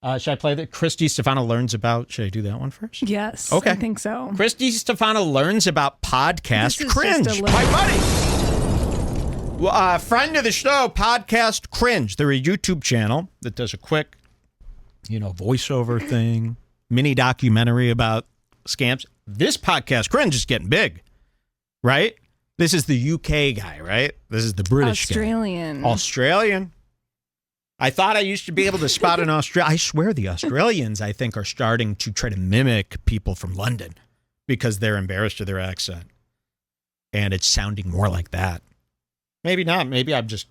Should I play that? Chris Distefano learns about... Should I do that one first? Yes. Okay. I think so. Chris Distefano learns about podcast cringe. My buddy. Friend of the show, Podcast Cringe. They're a YouTube channel that does a quick, voiceover thing, mini documentary about scams. This Podcast Cringe is getting big, right? This is the UK guy, right? This is the British guy. Australian. I thought I used to be able to spot an Australian. I swear the Australians, I think, are starting to try to mimic people from London because they're embarrassed of their accent. And it's sounding more like that. Maybe not. Maybe I'm just,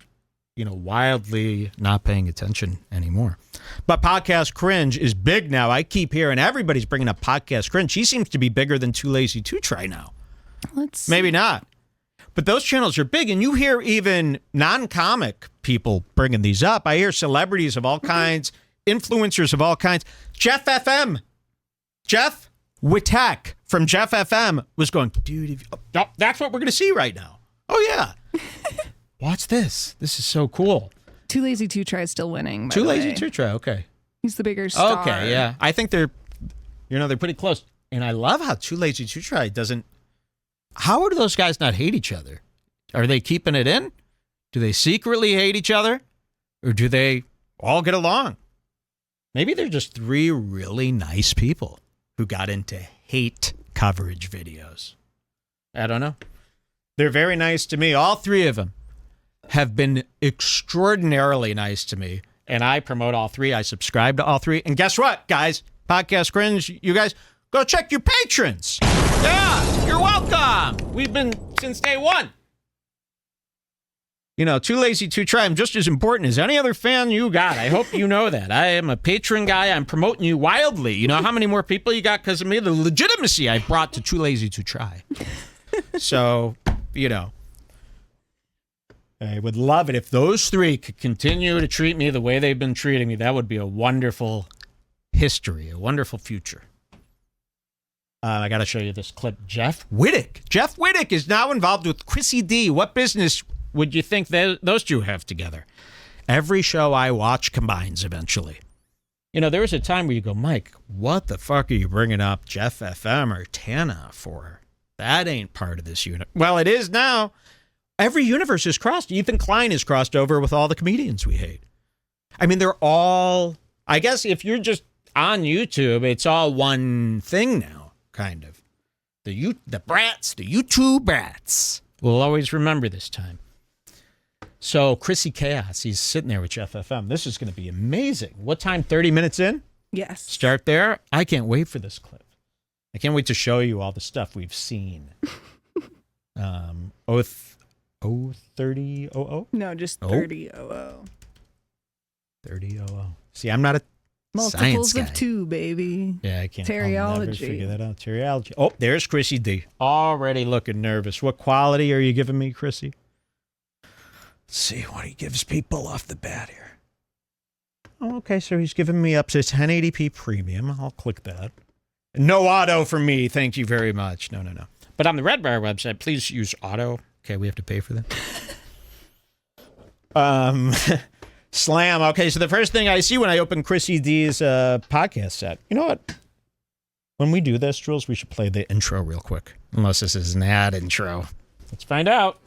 wildly not paying attention anymore. But Podcast Cringe is big now. I keep hearing everybody's bringing up Podcast Cringe. He seems to be bigger than Too Lazy to Try now. Maybe not. But those channels are big, and you hear even non-comic people bringing these up. I hear celebrities of all kinds, influencers of all kinds. Jeff Wittek from Jeff FM was going, dude, that's what we're going to see right now. Oh, yeah. Watch this. This is so cool. Too Lazy to Try is still winning. Too Lazy to Try, okay. He's the bigger star. Okay, yeah. I think they're pretty close. And I love how Too Lazy to Try doesn't... How do those guys not hate each other? Are they keeping it in? Do they secretly hate each other? Or do they all get along? Maybe they're just three really nice people who got into hate coverage videos. I don't know. They're very nice to me. All three of them have been extraordinarily nice to me. And I promote all three. I subscribe to all three. And guess what, guys? Podcast Cringe, you guys... Go check your patrons. Yeah, you're welcome. We've been since day one. Too Lazy to Try. I'm just as important as any other fan you got. I hope you know that. I am a patron guy. I'm promoting you wildly. You know how many more people you got because of me? The legitimacy I brought to Too Lazy to Try. So, I would love it if those three could continue to treat me the way they've been treating me. That would be a wonderful history, a wonderful future. I got to show you this clip. Jeff Wittek is now involved with Chrissy D. What business would you think those two have together? Every show I watch combines eventually. There was a time where you go, Mike, what the fuck are you bringing up Jeff FM or Tana for? That ain't part of this unit. Well, it is now. Every universe is crossed. Ethan Klein is crossed over with all the comedians we hate. I mean, they're all, I guess if you're just on YouTube, it's all one thing now. Kind of. The YouTube brats. We'll always remember this time. So, Chrissy Chaos, he's sitting there with Jeff FM. This is going to be amazing. What time? 30 minutes in? Yes. Start there? I can't wait for this clip. I can't wait to show you all the stuff we've seen. 3000? No, just 3000. 3000. See, I'm not a multiples of two, baby. Yeah, I can't. Teriology. I'll never figure that out. Teriology. Oh, there's Chrissy D. Already looking nervous. What quality are you giving me, Chrissy? Let's see what he gives people off the bat here. Oh, okay, so he's giving me up to 1080p premium. I'll click that. No auto for me. Thank you very much. No. But on the Redbar website, please use auto. Okay, we have to pay for that. Slam. Okay, so the first thing I see when I open Chrissy D's podcast set, you know what? When we do this, Jules, we should play the intro real quick. Unless this is an ad intro. Let's find out.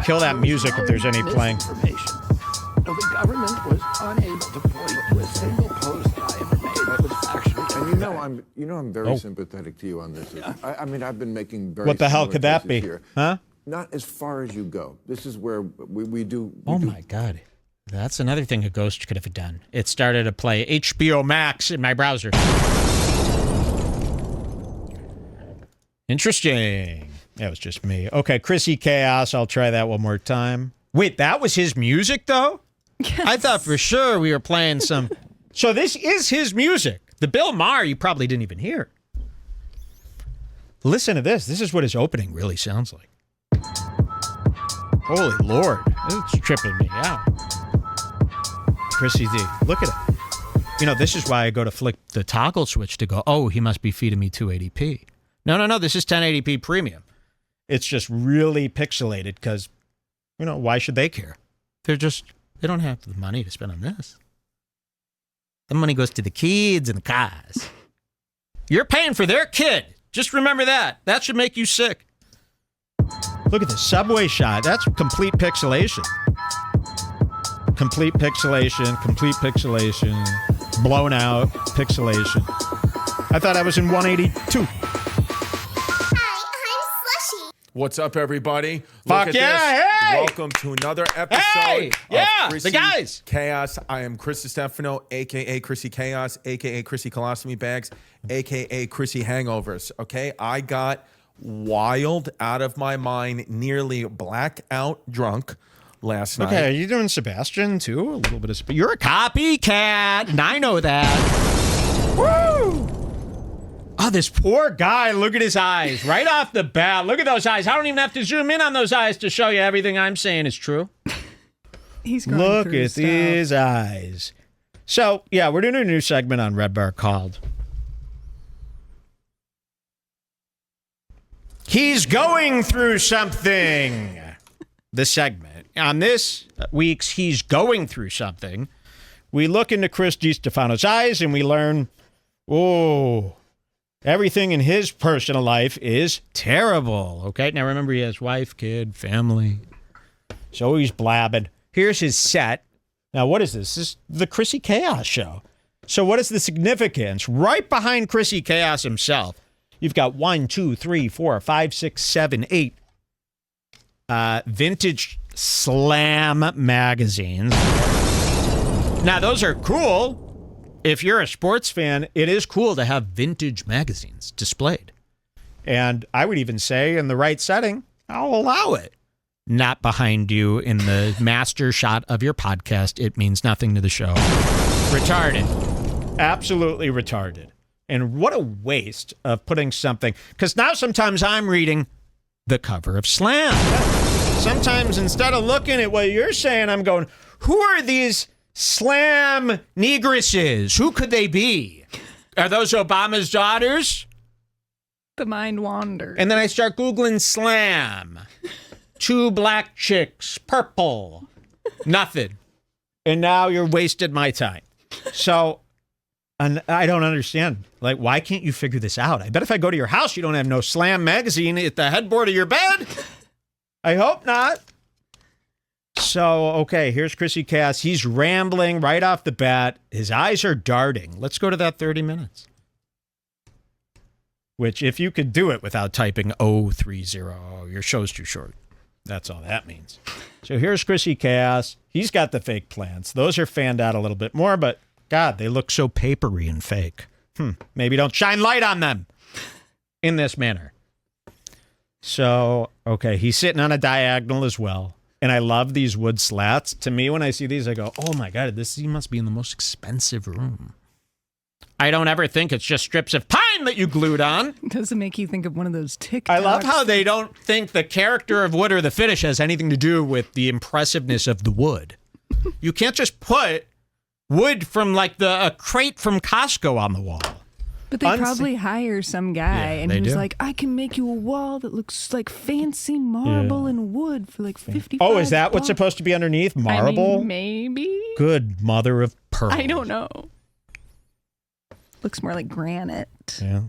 Kill that music if there's any playing. The government was unable to point to a single post I ever made that was actually. And I'm very sympathetic to you on this. Yeah. I mean, I've been making very. What the hell could that be? Here. Huh? Not as far as you go. This is where we do. My God. That's another thing a ghost could have done. It started to play HBO Max in my browser. Interesting. That was just me. Okay, Chrissy Chaos. I'll try that one more time. Wait, that was his music, though? Yes. I thought for sure we were playing some... So this is his music. The Bill Maher you probably didn't even hear. Listen to this. This is what his opening really sounds like. Holy Lord. It's tripping me out. Chrissy D. Look at it. This is why I go to flick the toggle switch to go, oh, he must be feeding me 280p. No. This is 1080p premium. It's just really pixelated because, why should they care? They don't have the money to spend on this. The money goes to the kids and the cars. You're paying for their kid. Just remember that. That should make you sick. Look at this subway shot. That's complete pixelation. Complete pixelation. Complete pixelation. Blown out pixelation. I thought I was in 182. What's up, everybody? Fuck Look at yeah, this. hey! Welcome to another episode Hey! Yeah, of Chrissy the guys. Chaos. I am Chris Distefano, a.k.a. Chrissy Chaos, a.k.a. Chrissy Colostomy Bags, a.k.a. Chrissy Hangovers, okay? I got wild out of my mind, nearly blackout drunk last night. Okay, are you doing Sebastian, too? A little bit of... You're a copycat, and I know that. Woo! Oh, this poor guy, look at his eyes. Right off the bat, look at those eyes. I don't even have to zoom in on those eyes to show you everything I'm saying is true. He's going Look through at stuff. these eyes. So, yeah, we're doing a new segment on Redbar called He's Going Through Something. The segment. On this week's He's Going Through Something, we look into Chris Distefano's eyes and we learn, everything in his personal life is terrible. Okay, now remember he has wife, kid, family. So he's blabbing. Here's his set. Now, what is this? This is the Chrissy Chaos show. So what is the significance? Right behind Chrissy Chaos himself, you've got 1, 2, 3, 4, 5, 6, 7, 8 vintage Slam magazines. Now, those are cool. If you're a sports fan, it is cool to have vintage magazines displayed. And I would even say in the right setting, I'll allow it. Not behind you in the master shot of your podcast. It means nothing to the show. Retarded. Absolutely retarded. And what a waste of putting something. Because now sometimes I'm reading the cover of Slam. Sometimes instead of looking at what you're saying, I'm going, who are these Slam negresses? Who could they be? Are those Obama's daughters? The mind wanders. And then I start Googling Slam. 2 black chicks, purple. Nothing. And now you're wasted my time. So, and I don't understand. Like, why can't you figure this out? I bet if I go to your house, you don't have no Slam magazine at the headboard of your bed. I hope not. So, okay, here's Chrissy Cass. He's rambling right off the bat. His eyes are darting. Let's go to that 30 minutes. Which, if you could do it without typing 030, your show's too short. That's all that means. So here's Chrissy Cass. He's got the fake plants. Those are fanned out a little bit more, but God, they look so papery and fake. Maybe don't shine light on them in this manner. So, okay, he's sitting on a diagonal as well. And I love these wood slats. To me, when I see these, I go, oh my God, he must be in the most expensive room. I don't ever think it's just strips of pine that you glued on. Does it make you think of one of those TikToks? I love how they don't think the character of wood or the finish has anything to do with the impressiveness of the wood. You can't just put wood from like a crate from Costco on the wall. But they probably hire some guy, and he was do. like, I can make you a wall that looks like fancy marble and wood for like $55. Oh, is that what's supposed to be underneath? Marble? I mean, maybe. Good mother of pearl. I don't know. Looks more like granite. Yeah.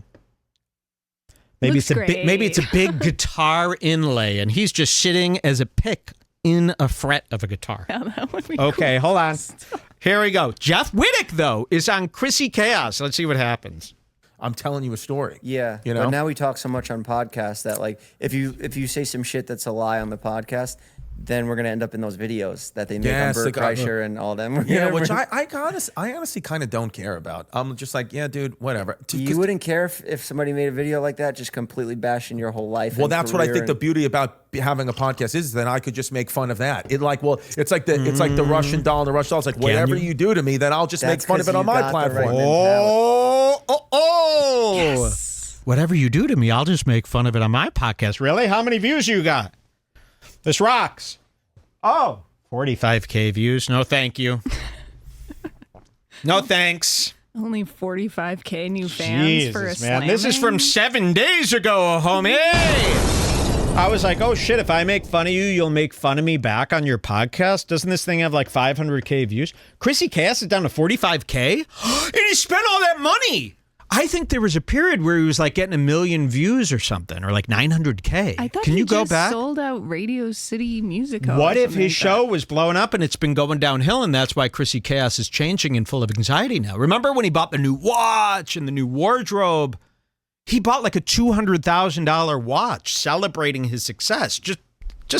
Maybe Looks great. Maybe it's a big guitar inlay, and he's just sitting as a pick in a fret of a guitar. Yeah, that would be Okay, cool. hold on. Here we go. Jeff Wittick, though, is on Chrissy Chaos. Let's see what happens. I'm telling you a story. Yeah, You know? But now we talk so much on podcasts that like if you say some shit that's a lie on the podcast, then we're gonna end up in those videos that they make Yes, on they Bert got- Kreischer and all them. Yeah, which I honestly kind of don't care about. I'm just like, yeah, dude, whatever. You wouldn't care if somebody made a video like that, just completely bashing your whole life. Well, and that's what I career think the and- beauty about having a podcast is then I could just make fun of that. It's like the Russian doll and the Russian doll. It's like whatever you? you do to me, then I'll just make That's fun of 'cause it on you my got the right platform. mentality. Oh! Yes. Whatever you do to me, I'll just make fun of it on my podcast. Really? How many views you got? This rocks. Oh, 45K views. No, thank you. No, thanks. Only 45K new fans for a Jesus, man. slamming? This is from 7 days ago, homie. I was like, oh shit, if I make fun of you, you'll make fun of me back on your podcast. Doesn't this thing have like 500K views? Chrissy Chaos is down to 45K? And he spent all that money. I think there was a period where he was like getting 1 million views or something, or like 900K. I thought Can he you go just back? sold out Radio City Music Hall. What or if something his like show that. was blowing up and it's been going downhill, and that's why Chrissy Chaos is changing and full of anxiety now? Remember when he bought the new watch and the new wardrobe? He bought like a $200,000 watch celebrating his success just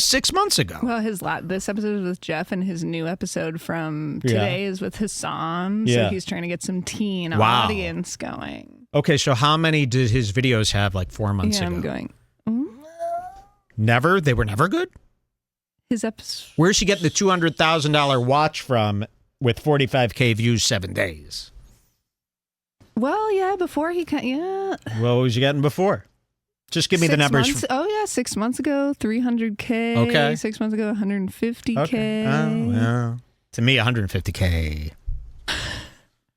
6 months ago. Well, this episode is with Jeff, and his new episode from today is with Hassan. So he's trying to get some teen audience going. Okay, so how many did his videos have like 4 months ago? I'm going. Never? They were never good? His episode. Where's she getting the $200,000 watch from with 45K views 7 days? Well, yeah, before he What was you getting before? Just give me the numbers. 6 months ago, 300K. Okay. 6 months ago, 150K. Okay. Oh, well. To me, 150K.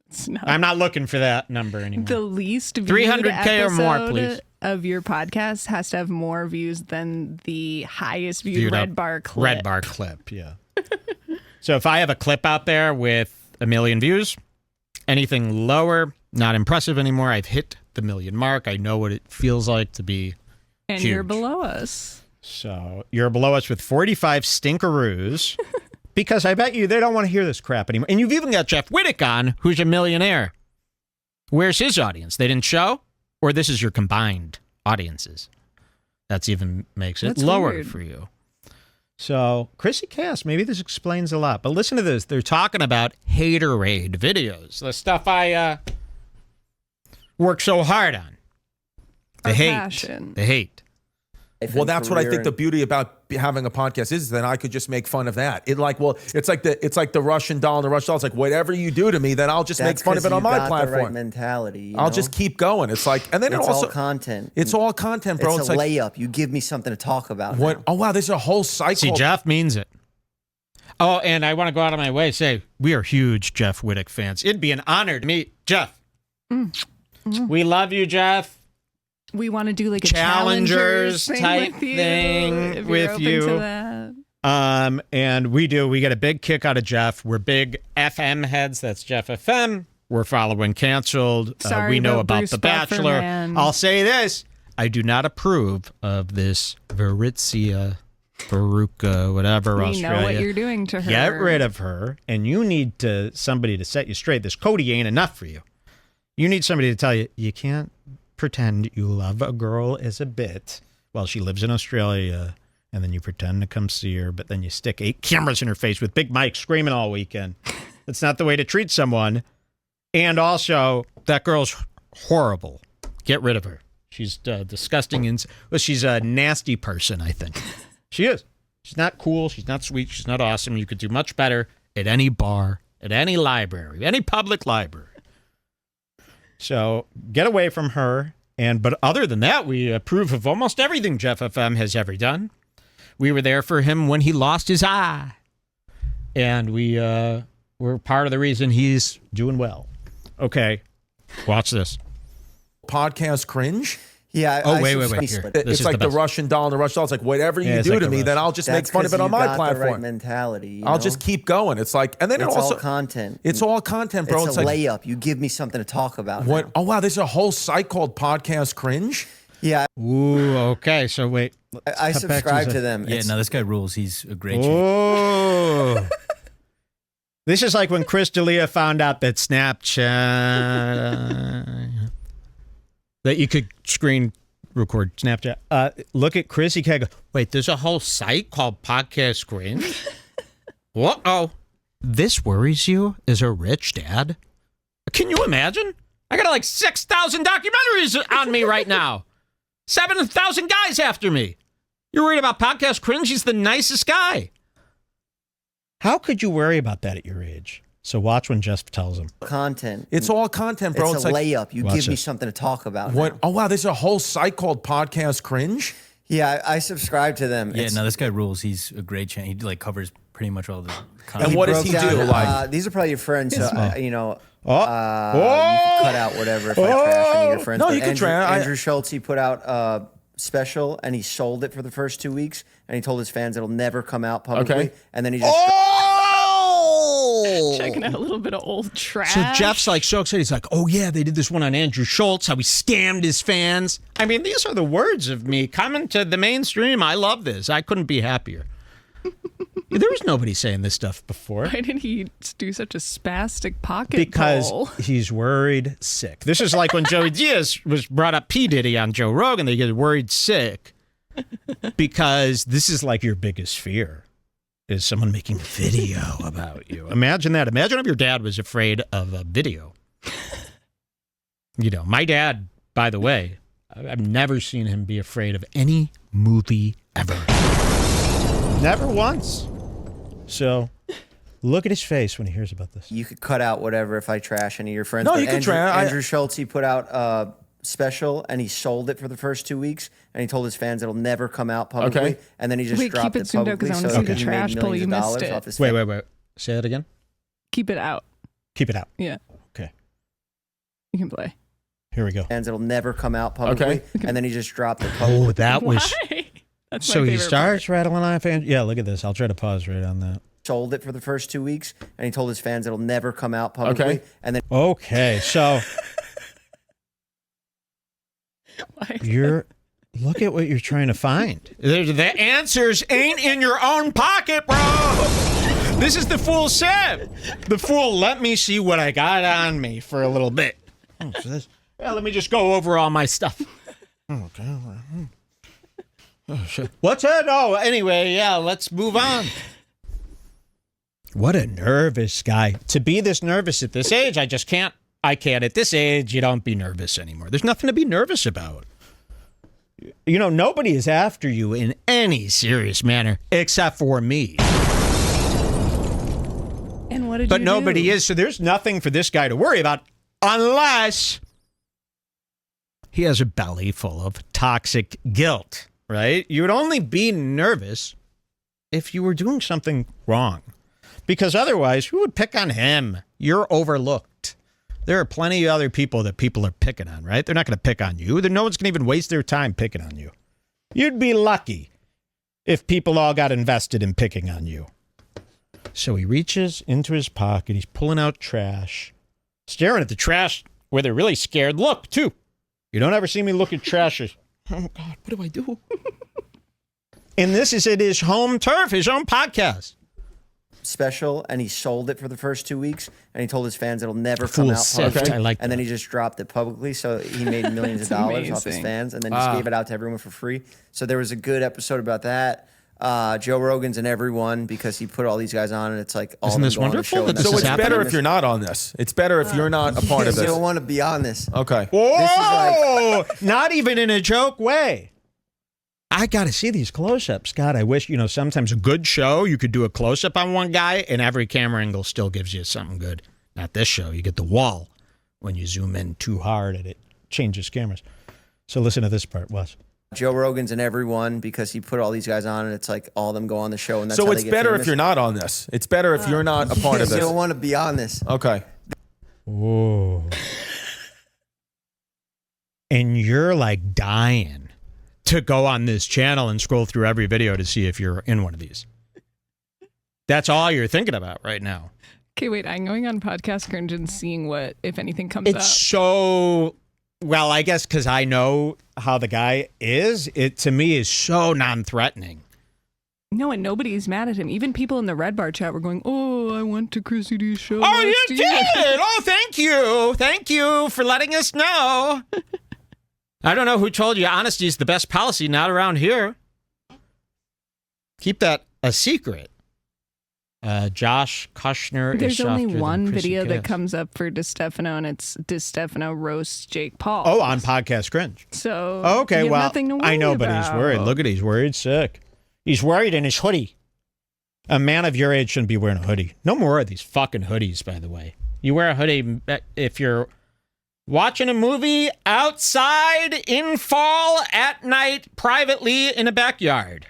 It's not I'm not looking for that number anymore. the least viewed 300K or more, episode please. of your podcast has to have more views than the highest viewed Red Bar clip. Red Bar clip, yeah. So if I have a clip out there with 1 million views, anything lower, not impressive anymore. I've hit the 1 million mark. I know what it feels like to be And huge. you're below us. So you're below us with 45 stinkeroos. Because I bet you they don't want to hear this crap anymore. And you've even got Jeff Wittick on, who's a millionaire. Where's his audience? They didn't show? Or this is your combined audiences? That's even makes it That's lower weird. for you. So, Chrissy Cass, maybe this explains a lot. But listen to this. They're talking about haterade videos. The stuff I work so hard on. The Our hate. passion. The hate. Well, that's what I think the beauty about having a podcast is that I could just make fun of that. It's like the Russian doll and the Russian doll. It's like whatever you do to me, then I'll just make fun of it on my platform. The right mentality. You I'll know? just keep going. It's like, and then It's also all content. It's all content, bro. It's a like, layup. You give me something to talk about. what? now. Oh wow, there's a whole cycle. See, Jeff means it. Oh, and I want to go out of my way and say we are huge Jeff Wittick fans. It'd be an honor to meet Jeff. We love you, Jeff. We want to do like a Challengers Challengers type with you, thing if you're with open you. to that. And we get a big kick out of Jeff. We're big FM heads. That's Jeff FM. We're following Canceled. Sorry we know about about Bruce The Bachelor. Bufferman. I'll say this. I do not approve of this Veritzia, Veruca, whatever, We Australia. know what you're doing to her. Get rid of her, and you need somebody to set you straight. This Cody ain't enough for you. You need somebody to tell you, you can't pretend you love a girl as a bit while she lives in Australia, and then you pretend to come see her, but then you stick 8 cameras in her face with Big Mike screaming all weekend. That's not the way to treat someone. And also, that girl's horrible. Get rid of her. She's disgusting. She's a nasty person, I think. She is. She's not cool. She's not sweet. She's not awesome. You could do much better at any bar, at any library, any public library. So get away from her. But other than that, we approve of almost everything Jeff FM has ever done. We were there for him when he lost his eye. And we're part of the reason he's doing well. Okay. Watch this. Podcast cringe. Yeah. Oh, wait. Here. This It's is like the the best. Russian doll and the Russian doll. It's like whatever you it's do like to the me, then Russian. I'll just make That's fun of it 'cause on you my got platform. The right mentality. You I'll know? just keep going. It's like, and then It's it also all content. It's all content, bro. It's It's a like layup. You give me something to talk about. what? now. Oh wow, there's a whole site called Podcast Cringe. Yeah. Ooh, okay. So wait. I Cut back subscribe the- to them. Yeah, It's- no, this guy rules. He's a great chief. Oh. This is like when Chris D'Elia found out that Snapchat, that you could screen record Snapchat. Look at Chris. He can't go, wait, there's a whole site called Podcast Cringe? Uh-oh. This worries you as a rich dad? Can you imagine? I got like 6,000 documentaries on me right now. 7,000 guys after me. You're worried about Podcast Cringe? He's the nicest guy. How could you worry about that at your age? So watch when Jeff tells him. content. It's all content, bro. It's a like layup. You Watch give me it. something to talk about. what? now. Oh wow, there's a whole site called Podcast Cringe. Yeah, I subscribe to them. Yeah, It's- no, this guy rules. He's a great champ. He like covers pretty much all the content. And what does broke he down, do? Like, these are probably your friends. So, you know, Oh. you can cut out whatever if I trash any of your friends. No, but you can Andrew, trash. Andrew Schultz, he put out special, and he sold it for the first 2 weeks, and he told his fans it'll never come out publicly. Okay. And then he just Checking out a little bit of old trash. So Jeff's like so excited. He's like, oh yeah, they did this one on Andrew Schultz, how he scammed his fans. I mean, these are the words of me coming to the mainstream. I love this. I couldn't be happier. There was nobody saying this stuff before. Why did he do such a spastic pocket Because pull? he's worried sick. This is like when Joey Diaz was brought up P. Diddy on Joe Rogan. They get worried sick because this is like your biggest fear. Is someone making a video about you? Imagine that. Imagine if your dad was afraid of a video. You know, my dad, by the way, I've never seen him be afraid of any movie ever. Never once. So look at his face when he hears about this. you could cut out whatever if I trash any of your friends. No, but you can trash. Andrew Schultz, he put out a special, and he sold it for the first 2 weeks, and he told his fans it'll never come out publicly. Okay. And then he just Wait, dropped keep it it zoomed out, publicly, 'cause I wanna so see the he trash made pull. millions You of missed dollars it. off his Wait. Say that again. Keep it out. Keep it out. Yeah, Okay. you can play. Here we go. fans. It'll never come out publicly. Okay. And then he just dropped it publicly. Oh, that was... Why? That's So my he favorite starts rattling off. Yeah, look at this. I'll try to pause right on that. Sold it for the first 2 weeks, and he told his fans it'll never come out publicly. Okay. And then Okay, so part. you're... Look at what you're trying to find. The answers ain't in your own pocket, bro. This is the fool said. The fool let me see what I got on me for a little bit. Let me just go over all my stuff. Okay. Oh, shit. What's that? Oh, anyway, yeah, let's move on. What a nervous guy. To be this nervous at this age, I can't. At this age, you don't be nervous anymore. There's nothing to be nervous about. You know, nobody is after you in any serious manner except for me. And what did But you nobody do? is, so there's nothing for this guy to worry about unless he has a belly full of toxic guilt, right? You would only be nervous if you were doing something wrong. Because otherwise, who would pick on him? You're overlooked. There are plenty of other people that people are picking on, right? They're not going to pick on you. No one's going to even waste their time picking on you. You'd be lucky if people all got invested in picking on you. So he reaches into his pocket. He's pulling out trash, staring at the trash where they're really scared. Look, too. You don't ever see me look at trash. Oh, God, what do I do? And this is at his home turf, his own podcast. special, and he sold it for the first 2 weeks, and he told his fans it'll never Fool come out sift. publicly. I like and then that. he just dropped it publicly, so he made millions of dollars off his amazing. fans, and then just gave it out to everyone for free. So there was a good episode about that. Joe Rogan's and everyone, because he put all these guys on, and it's like all Isn't of them this go on the wonderful show, that and this So that's is it's what's better famous. if you're not on this. It's better if you're not a part of You this. don't want to be on this. Okay. Whoa! Not even in a joke way. I got to see these close-ups. God, I wish, sometimes a good show, you could do a close-up on one guy and every camera angle still gives you something good. Not this show. You get the wall when you zoom in too hard and it changes cameras. So listen to this part, Wes. Joe Rogan's and everyone, because he put all these guys on, and it's like all of them go on the show, and that's So how it's they get better famous. if you're not on this. It's better if you're not a part of You this. don't want to be on this. Okay. Whoa. And you're like dying to go on this channel and scroll through every video to see if you're in one of these. That's all you're thinking about right now. Okay, wait. I'm going on Podcast Cringe and seeing what, if anything, comes It's up. so, well, I guess because I know how the guy is, it to me is so non-threatening. No, and nobody's mad at him. Even people in the Redbar chat were going, "Oh, I went to Chrissy D's show." Oh, you last year." did? Oh, thank you. Thank you for letting us know. I don't know who told you honesty is the best policy, not around here. Keep that a secret. Josh Kushner There's is only softer than one Chrissy video that Chaos. comes up for Distefano, and it's Distefano roasts Jake Paul. Oh, on Podcast Cringe. So Okay, you have well, nothing to worry I know, but he's about. worried. Look at he's worried sick. He's worried in his hoodie. A man of your age shouldn't be wearing a hoodie. No more of these fucking hoodies, by the way. You wear a hoodie if you're watching a movie outside in fall at night privately in a backyard.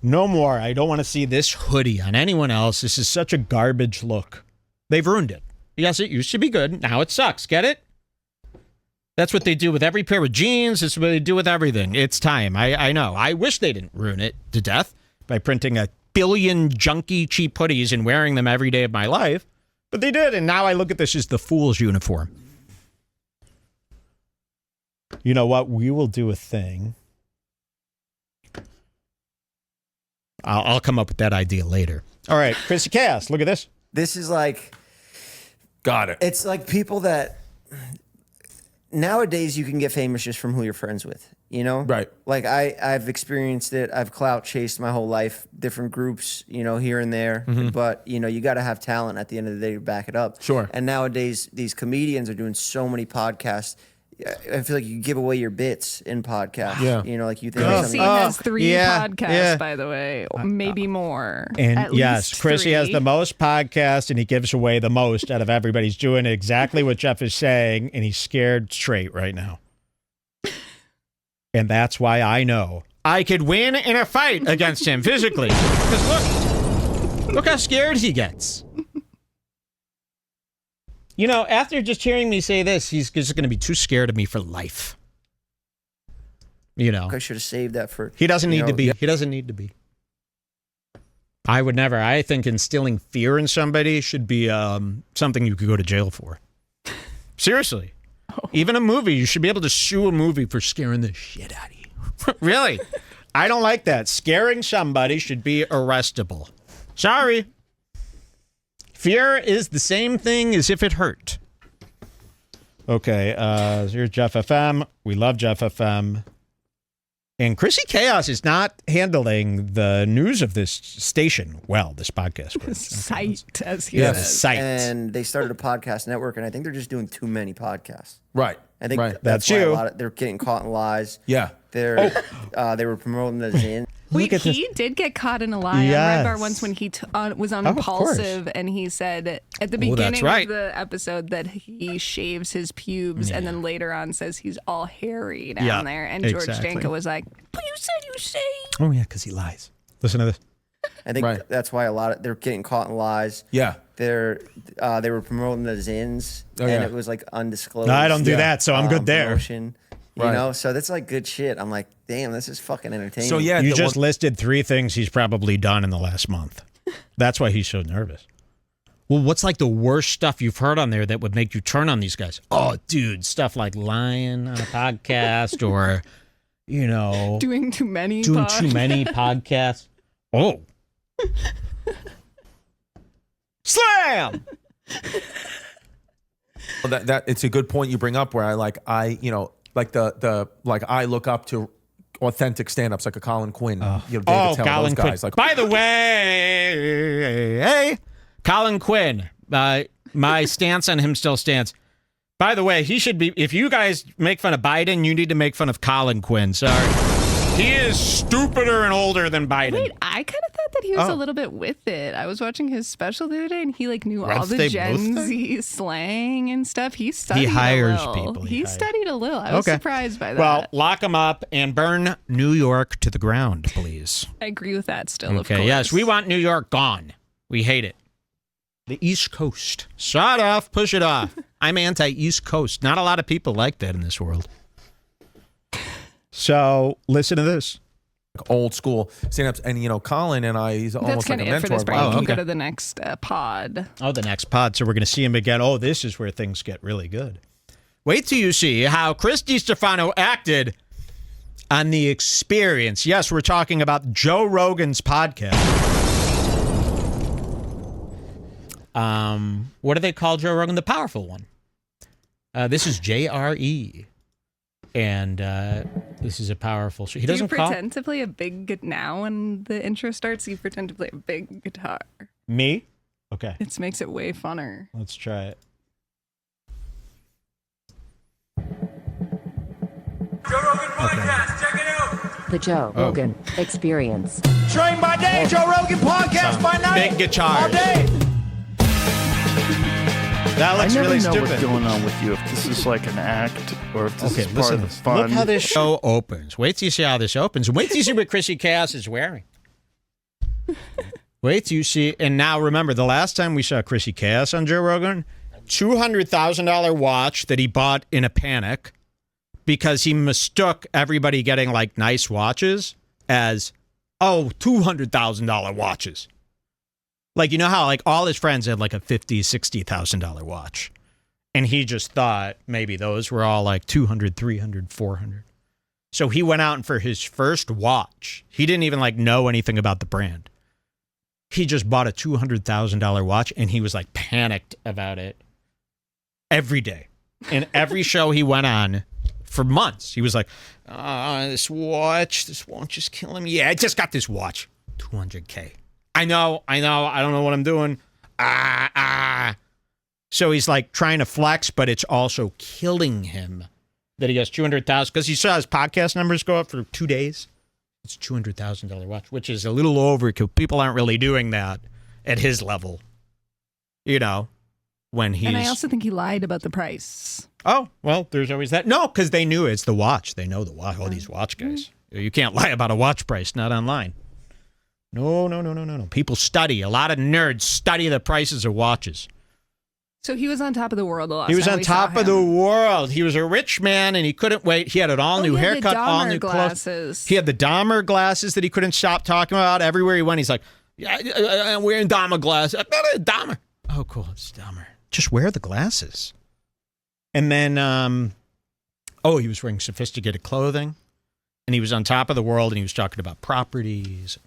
No more. I don't want to see this hoodie on anyone else. This is such a garbage look. They've ruined it. Yes, it used to be good. Now it sucks. Get it? That's what they do with every pair of jeans. It's what they do with everything. It's time. I know. I wish they didn't ruin it to death by printing 1 billion junky, cheap hoodies and wearing them every day of my life. But they did, and now I look at this as the fool's uniform. You know what? We will do a thing. I'll come up with that idea later. All right, Chrissy Chaos, look at this. This is like... Got it. It's like people that... Nowadays, you can get famous just from who you're friends with, you know? Right. Like, I've experienced it. I've clout chased my whole life, different groups, you know, here and there. Mm-hmm. But, you know, you got to have talent at the end of the day to back it up. Sure. And nowadays, these comedians are doing so many podcasts. I feel like you give away your bits in podcasts. Yeah. You know, like you think Chrissy has 3 yeah, podcasts, yeah. by the way, maybe more. And At yes, least Chrissy 3. has the most podcasts, and he gives away the most out of everybody. He's doing exactly what Jeff is saying, and he's scared straight right now. And that's why I know I could win in a fight against him physically. Because look how scared he gets. You know, after just hearing me say this, he's just going to be too scared of me for life. You know, I should have saved that for... he doesn't need know, to be. He doesn't need to be. I would never. I think instilling fear in somebody should be something you could go to jail for. Seriously. Even a movie, you should be able to sue a movie for scaring the shit out of you. Really? I don't like that. Scaring somebody should be arrestable. Sorry. Fear is the same thing as if it hurt. Okay, here's Jeff FM. We love Jeff FM. And Chrissy Chaos is not handling the news of this station well, this podcast. Site, as he Yes, says. site. And they started a podcast network, and I think they're just doing too many podcasts. Right. I think right. That's why you. they're getting caught in lies. Yeah. They were promoting the Zin. Wait, he did get caught in a lie Yes. on Redbar once when he was on of Impulsive, and he said at the that's beginning right. of the episode that he shaves his pubes, and then later on says he's all hairy down there. And George exactly. Janko was like, "But you said you shaved." Oh, yeah, because he lies. Listen to this. I think Right. that's why they're getting caught in lies. Yeah. They were promoting the Zins, and yeah. it was like undisclosed. No, I don't do that, so I'm good there. Promotion, you Right. know, so that's like good shit. I'm like, damn, this is fucking entertaining. So yeah, You the just one- listed 3 things he's probably done in the last month. That's why he's so nervous. Well, what's like the worst stuff you've heard on there that would make you turn on these guys? Oh, dude, stuff like lying on a podcast or, you know, Doing too many. doing too many podcasts. Oh. Slam! Well, that it's a good point you bring up where I look up to authentic stand-ups like a Colin Quinn, David Tell, Colin those guys. Quinn. Like, By the way, hey, Colin Quinn, my stance on him still stands. By the way, he should be, if you guys make fun of Biden, you need to make fun of Colin Quinn. Sorry. He is stupider and older than Biden. Wait, I kind of thought that he was a little bit with it. I was watching his special the other day, and he like knew all the they Gen both Z slang and stuff. He studied. hires a little. people. He studied a little. I was surprised by that. Well, lock him up and burn New York to the ground, please. I agree with that still, of Okay, course. yes, we want New York gone. We hate it. The East Coast. Shut off, push it off. I'm anti-East Coast. Not a lot of people like that in this world. So, listen to this. old school stand-ups. And, Colin and I, he's That's almost like kind a of it for mentor. this of break. mine. You can go to the next pod. Oh, the next pod. So we're going to see him again. Oh, this is where things get really good. Wait till you see how Chris Distefano acted on The Experience. Yes, we're talking about Joe Rogan's podcast. What do they call Joe Rogan? The powerful one. This is JRE. And this is a powerful show. He doesn't Do you pretend to play a big now when the intro starts? You pretend to play a big guitar. Me? Okay. It makes it way funner. Let's try it. Joe Rogan Podcast, check it out. The Joe Rogan Experience. Train by day, Joe Rogan Podcast by night. Big guitar. All day. That looks I never really know stupid. what's going on with you. If this is like an act or if this is part listen. of the fun. Look how this show opens. Wait till you see how this opens. Wait till you see what Chrissy Chaos is wearing. Wait till you see. And now remember, the last time we saw Chrissy Chaos on Joe Rogan, $200,000 watch that he bought in a panic. because he mistook everybody getting like nice watches as, oh, $200,000 watches. Like, you know how like all his friends had like a $50,000, $60,000 watch. And he just thought maybe those were all like 200, 300, 400. So he went out and for his first watch, he didn't even like know anything about the brand. He just bought a $200,000 watch and he was like panicked about it every day. And every show he went on for months, he was like, this watch is killing me. Yeah, I just got this watch, $200K. I know, I don't know what I'm doing. So he's like trying to flex, but it's also killing him that he has 200,000 because he saw his podcast numbers go up for 2 days. It's $200,000 watch, which is a little overkill. People aren't really doing that at his level, you know, when he's. And I also think he lied about the price. Oh, well, there's always that. No, because they knew it's the watch. They know the watch. All these watch guys. You can't lie about a watch price, not online. No. People study. A lot of nerds study the prices of watches. So he was on top of the world a lot. He was on top of the world. He was a rich man, and he couldn't wait. He had an all-new haircut, all-new clothes. He had the Dahmer glasses that he couldn't stop talking about. Everywhere he went, he's like, yeah, I'm wearing Dahmer glasses. Dahmer. Oh, cool. It's Dahmer. Just wear the glasses. And then, he was wearing sophisticated clothing, and he was on top of the world, and he was talking about properties.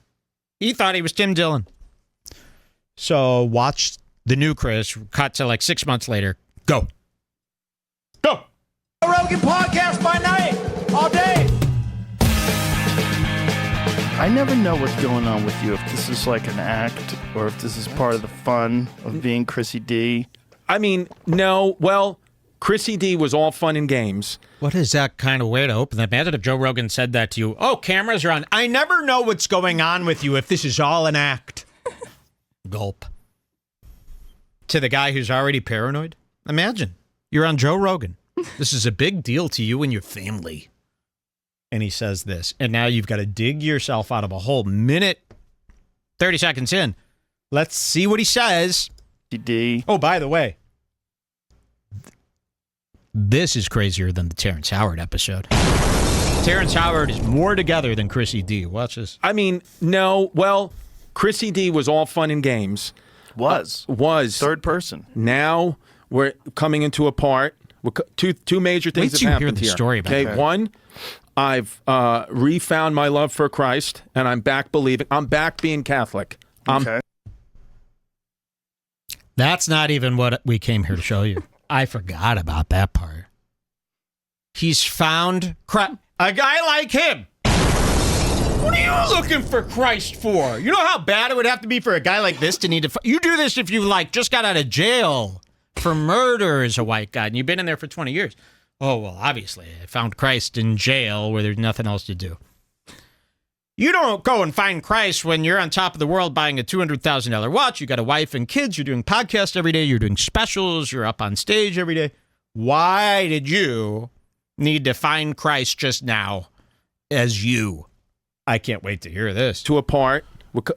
He thought he was Tim Dillon. So watch the new Chris, cut to like 6 months later. Go. Joe Rogan podcast by night, all day. I never know what's going on with you, if this is like an act or if this is part of the fun of being Chrissy D. I mean, no. Well, Chrissy D was all fun and games. What is that kind of way to open that? Imagine if Joe Rogan said that to you. Oh, cameras are on. I never know what's going on with you if this is all an act. Gulp. To the guy who's already paranoid? Imagine. You're on Joe Rogan. This is a big deal to you and your family. And he says this. And now you've got to dig yourself out of a hole. Minute 30 seconds in. Let's see what he says. D. Oh, by the way. This is crazier than the Terrence Howard episode. Terrence Howard is more together than Chrissy D. Watch this. I mean, no. Well, Chrissy D was all fun and games. Was third person. Now we're coming into a part. Two major things have happened hear the here. Story about okay, one, I've refound my love for Christ, and I'm back believing. I'm back being Catholic. Okay. That's not even what we came here to show you. I forgot about that part. He's found a guy like him. What are you looking for Christ for? You know how bad it would have to be for a guy like this to need to... You do this if you, like, just got out of jail for murder as a white guy, and you've been in there for 20 years. Oh, well, obviously, I found Christ in jail where there's nothing else to do. You don't go and find Christ when you're on top of the world buying a $200,000 watch. You got a wife and kids. You're doing podcasts every day. You're doing specials. You're up on stage every day. Why did you need to find Christ just now as you? I can't wait to hear this. To a part.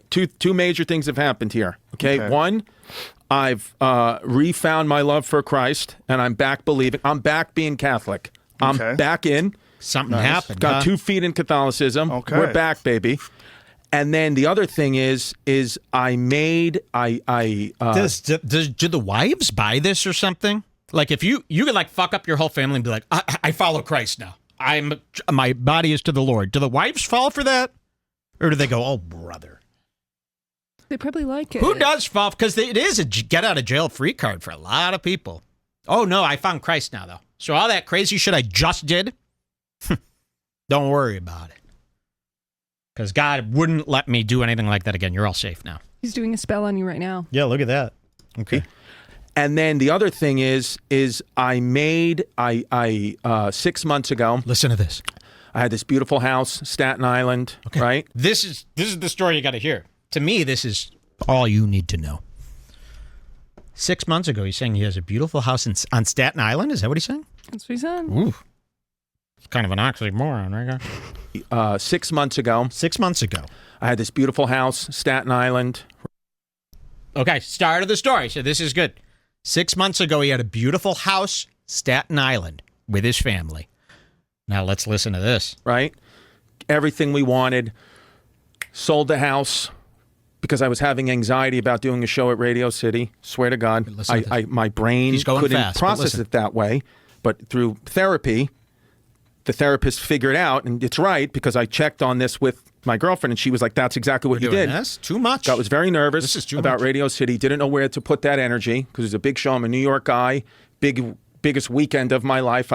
Two major things have happened here. Okay. One, I've refound my love for Christ, and I'm back believing. I'm back being Catholic. I'm back in. Something happened. Got 2 feet in Catholicism. Okay. We're back, baby. And then the other thing is I made do the wives buy this or something? Like if you could like fuck up your whole family and be like, I follow Christ now. My body is to the Lord. Do the wives fall for that? Or do they go, oh, brother? They probably like it. Who does fall? Because it is a get out of jail free card for a lot of people. Oh, no, I found Christ now, though. So all that crazy shit I just did, don't worry about it. Because God wouldn't let me do anything like that again. You're all safe now. He's doing a spell on you right now. Yeah, look at that. Okay. And then the other thing is I 6 months ago. Listen to this. I had this beautiful house, Staten Island, right? This is the story you got to hear. To me, this is all you need to know. 6 months ago, he's saying he has a beautiful house on Staten Island. Is that what he's saying? That's what he said. Ooh. It's kind of an oxymoron, right, guy? 6 months ago. 6 months ago. I had this beautiful house, Staten Island. Okay, start of the story. So this is good. 6 months ago, he had a beautiful house, Staten Island, with his family. Now let's listen to this. Right? Everything we wanted. Sold the house because I was having anxiety about doing a show at Radio City. Swear to God, my brain couldn't process it that way. But through therapy, the therapist figured out, and it's right, because I checked on this with my girlfriend, and she was like, that's exactly what you did. That's too much. I was very nervous about Radio City. Didn't know where to put that energy because it's a big show. I'm a New York guy. Biggest weekend of my life.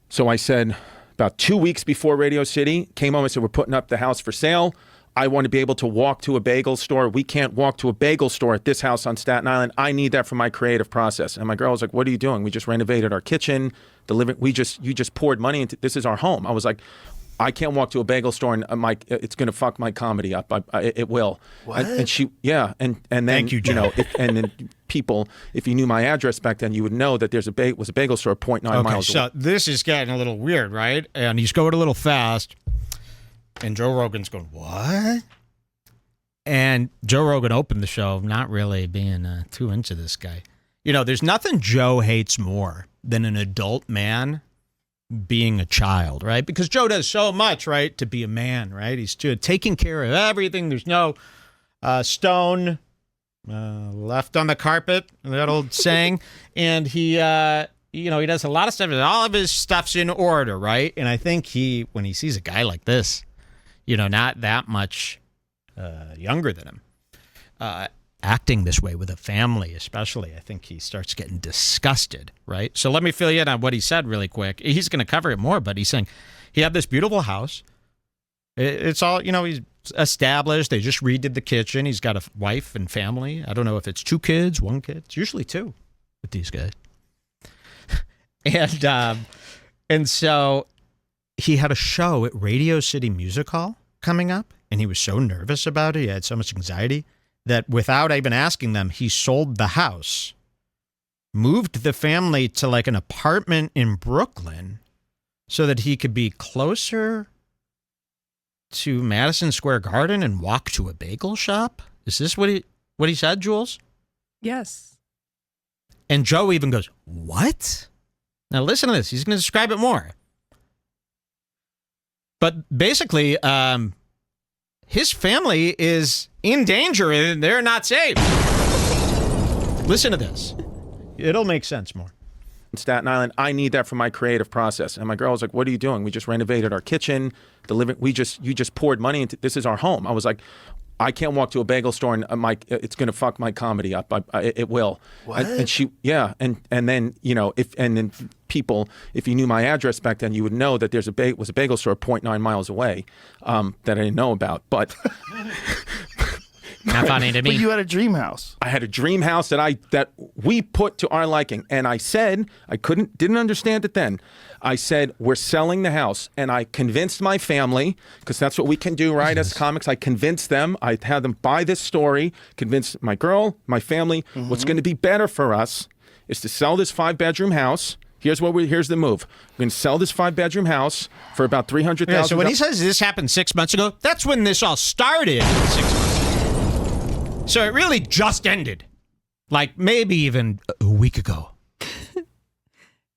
So I said, about 2 weeks before Radio City, came home and said, we're putting up the house for sale. I want to be able to walk to a bagel store. We can't walk to a bagel store at this house on Staten Island. I need that for my creative process. And my girl was like, what are you doing? We just renovated our kitchen. You just poured money into, this is our home. I was like, I can't walk to a bagel store and it's going to fuck my comedy up. It will. What? And she, yeah. And then, thank you, Joe. And then people, if you knew my address back then, you would know that was a bagel store 0.9 miles away. So this is getting a little weird, right? And he's going a little fast. And Joe Rogan's going, what? And Joe Rogan opened the show not really being too into this guy. You know, there's nothing Joe hates more than an adult man being a child, right? Because Joe does so much, right, to be a man, right? He's taking care of everything. There's no stone left on the carpet, that old saying. And he, he does a lot of stuff. All of his stuff's in order, right? And I think when he sees a guy like this, not that much younger than him, acting this way with a family especially, I think he starts getting disgusted, right? So let me fill you in on what he said really quick. He's going to cover it more, but he's saying he had this beautiful house. It's all, he's established. They just redid the kitchen. He's got a wife and family. I don't know if it's 2 kids, 1 kid. It's usually 2 with these guys. And so he had a show at Radio City Music Hall coming up, and he was so nervous about it. He had so much anxiety that without even asking them, he sold the house, moved the family to like an apartment in Brooklyn so that he could be closer to Madison Square Garden and walk to a bagel shop. Is this what he said, Jules? Yes. And Joe even goes, what? Now listen to this. He's going to describe it more. But basically, his family is in danger and they're not safe. Listen to this. It'll make sense more. In Staten Island, I need that for my creative process. And my girl was like, what are you doing? We just renovated our kitchen. You just poured money into, this is our home. I was like, I can't walk to a bagel store and it's going to fuck my comedy up. It will. What? And she, yeah. And then, people, if you knew my address back then, you would know that was a bagel store 0.9 miles away that I didn't know about. But not funny to me. But you had a dream house. I had a dream house that we put to our liking. And I said, didn't understand it then. I said, we're selling the house. And I convinced my family, because that's what we can do, right? As comics, I convinced them. I had them buy this story, convinced my girl, my family. What's going to be better for us is to sell this 5-bedroom house. Here's the move. We're going to sell this 5-bedroom house for about $300,000. Yeah, so when he says this happened 6 months ago, that's when this all started 6 months ago. So it really just ended. Like maybe even a week ago.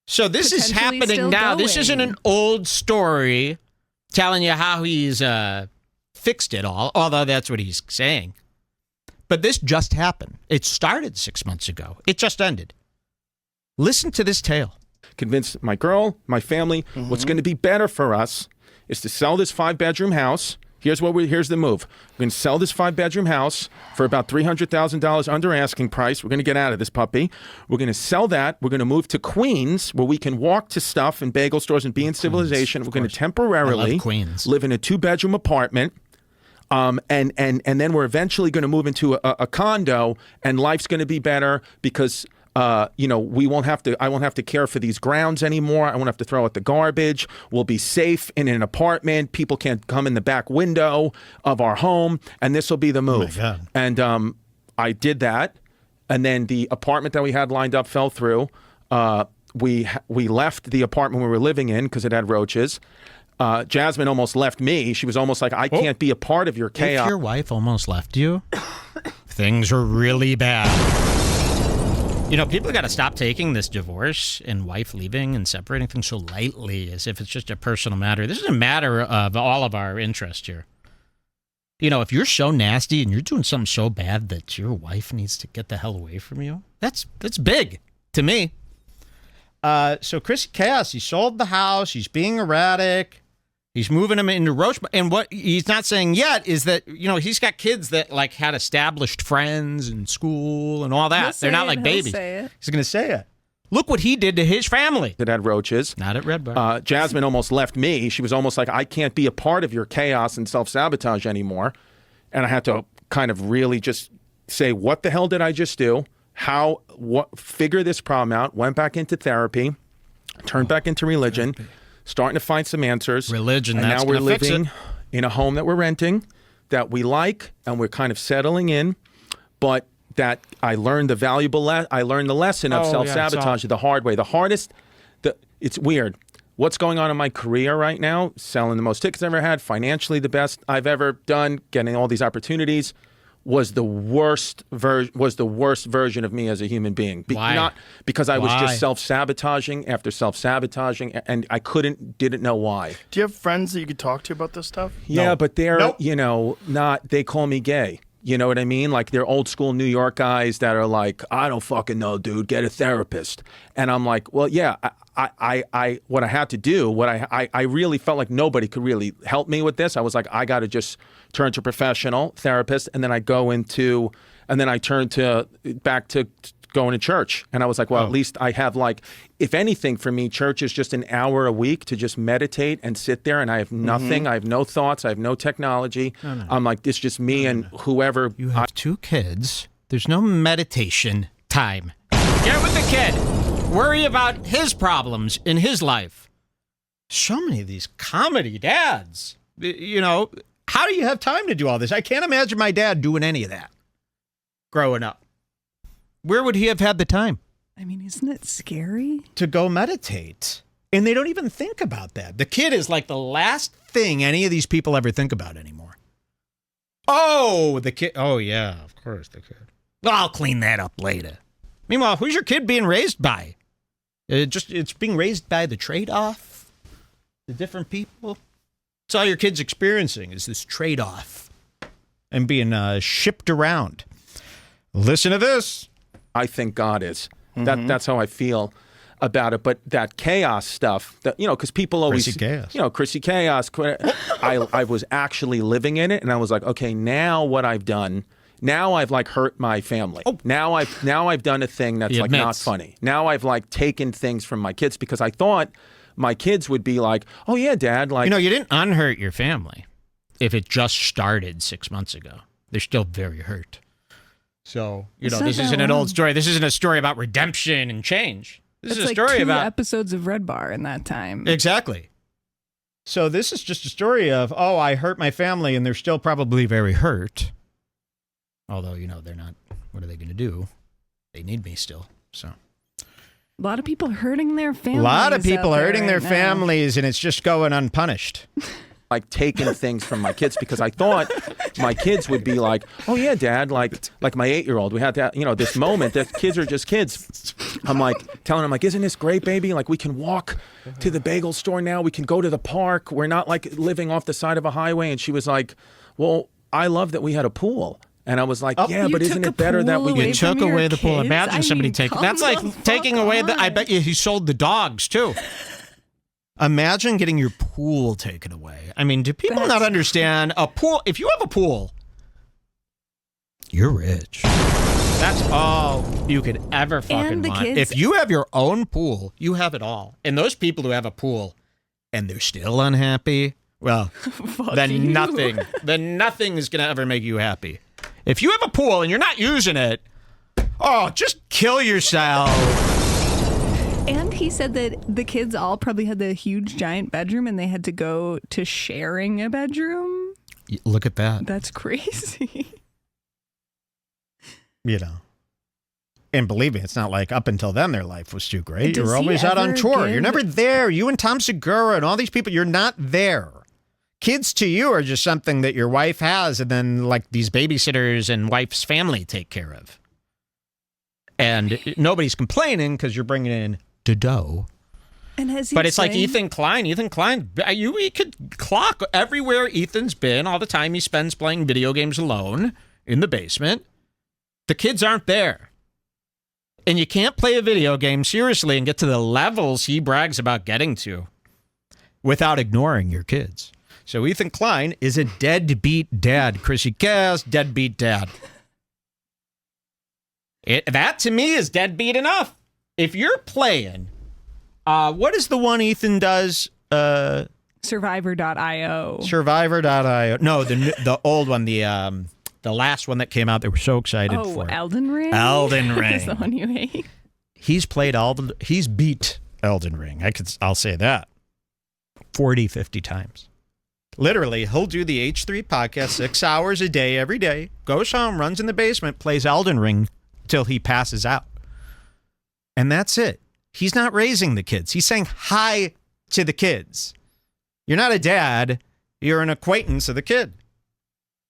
So this is happening now. This isn't an old story telling you how he's fixed it all, although that's what he's saying. But this just happened. It started 6 months ago. It just ended. Listen to this tale. Convince my girl, my family, what's going to be better for us is to sell this 5-bedroom house. Here's the move. We're going to sell this 5-bedroom house for about $300,000 under asking price. We're going to get out of this puppy. We're going to sell that. We're going to move to Queens, where we can walk to stuff in bagel stores and be in civilization. We're going to temporarily live in a 2-bedroom apartment. And then we're eventually going to move into a condo, and life's going to be better because I won't have to care for these grounds anymore. I won't have to throw out the garbage. We'll be safe in an apartment. People can't come in the back window of our home, and this will be the move. Oh my God. And I did that, and then the apartment that we had lined up fell through. We left the apartment we were living in because it had roaches. Jasmine almost left me. She was almost like, I can't be a part of your chaos. If your wife almost left you, things are really bad. You know, people got to stop taking this divorce and wife leaving and separating things so lightly as if it's just a personal matter. This is a matter of all of our interest here. You know, if you're so nasty and you're doing something so bad that your wife needs to get the hell away from you, that's big to me. So Chris Chaos, he sold the house. He's being erratic. He's moving him into Roche. And what he's not saying yet is that, you know, he's got kids that like had established friends in school and all that. They're not like babies. He's going to say it. Look what he did to his family. That had roaches. Not at Redbar. Jasmine almost left me. She was almost like, I can't be a part of your chaos and self-sabotage anymore. And I had to kind of really just say, what the hell did I just do? Figure this problem out. Went back into therapy. Turned back into religion. Starting to find some answers. Religion, and that's now we're gonna fix living it. in a home that we're renting, that we like, and we're kind of settling in. But that I learned I learned the lesson of self-sabotage the hard way. The hardest, it's weird. What's going on in my career right now? Selling the most tickets I've ever had, financially the best I've ever done, getting all these opportunities. Was the worst version of me as a human being. Why? Not because I was just self-sabotaging after self-sabotaging, and I didn't know why. Do you have friends that you could talk to about this stuff? Yeah, but they're, you know, they call me gay. You know what I mean? Like, they're old school New York guys that are like, I don't fucking know, dude, get a therapist. And I'm like, well, yeah, what I had to do, I really felt like nobody could really help me with this. I was like, I got to just turn to a professional therapist, and then I turn back to going to church. And I was like, well, at least I have, like, if anything for me, church is just an hour a week to just meditate and sit there, and I have nothing. I have no thoughts. I have no technology. No. I'm like, it's just me and whoever. You have 2 kids. There's no meditation time. Get with the kid. Worry about his problems in his life. So many of these comedy dads. You know, how do you have time to do all this? I can't imagine my dad doing any of that growing up. Where would he have had the time? I mean, isn't it scary? To go meditate. And they don't even think about that. The kid is like the last thing any of these people ever think about anymore. Oh, the kid. Oh, yeah, of course, the kid. Well, I'll clean that up later. Meanwhile, who's your kid being raised by? It's being raised by the trade-off, the different people. That's all your kid's experiencing is this trade-off and being shipped around. Listen to this. I think God is. That's how I feel about it. But that chaos stuff, that, you know, because people always, Chrissy Chaos. I was actually living in it, and I was like, okay, now what I've done. Now I've like hurt my family. Oh. Now I've done a thing that's like not funny. Now I've like taken things from my kids because I thought my kids would be like, oh yeah, Dad. Like, you know, you didn't unhurt your family if it just started 6 months ago. They're still very hurt. So, you know, this isn't an old story. This isn't a story about redemption and change. This is a story about 2 episodes of Redbar in that time. Exactly. So this is just a story of, oh, I hurt my family and they're still probably very hurt. Although, you know, they're not. What are they going to do? They need me still. So a lot of people hurting their families. A lot of people hurting their families, and it's just going unpunished. Like taking things from my kids because I thought my kids would be like, oh yeah, Dad, like my 8-year-old. We had that, you know, this moment that kids are just kids. I'm like telling them, like, isn't this great, baby? Like, we can walk to the bagel store now. We can go to the park. We're not like living off the side of a highway. And she was like, well, I like that we had a pool. And I was like, yeah, but isn't it better that you took away the pool? Imagine somebody taking. That's like taking away the. I bet you he sold the dogs too. Imagine getting your pool taken away. I mean, do people not understand a pool? If you have a pool, you're rich. That's all you could ever fucking want. If you have your own pool, you have it all. And those people who have a pool and they're still unhappy, well, then nothing is going to ever make you happy. If you have a pool and you're not using it, oh, just kill yourself. And he said that the kids all probably had the huge giant bedroom and they had to go to sharing a bedroom. Look at that. That's crazy. You know. And believe me, it's not like up until then their life was too great. You were always out on tour. You're never there. You and Tom Segura and all these people, you're not there. Kids to you are just something that your wife has and then like these babysitters and wife's family take care of. And nobody's complaining because you're bringing in the dough. And has he but it's like Ethan Klein. We could clock everywhere Ethan's been, all the time he spends playing video games alone in the basement. The kids aren't there. And you can't play a video game seriously and get to the levels he brags about getting to without ignoring your kids. So Ethan Klein is a deadbeat dad. Chrissy Chaos, deadbeat dad. That to me is deadbeat enough. If you're playing, what is the one Ethan does? Survivor.io. Survivor.io. No, the old one, the last one that came out. They were so excited for. Oh, Elden Ring. Elden Ring. Is the one you hate. He's beat Elden Ring. I'll say that 40, 50 times. Literally, he'll do the H3 podcast 6 hours a day, every day, goes home, runs in the basement, plays Elden Ring till he passes out. And that's it. He's not raising the kids. He's saying hi to the kids. You're not a dad. You're an acquaintance of the kid.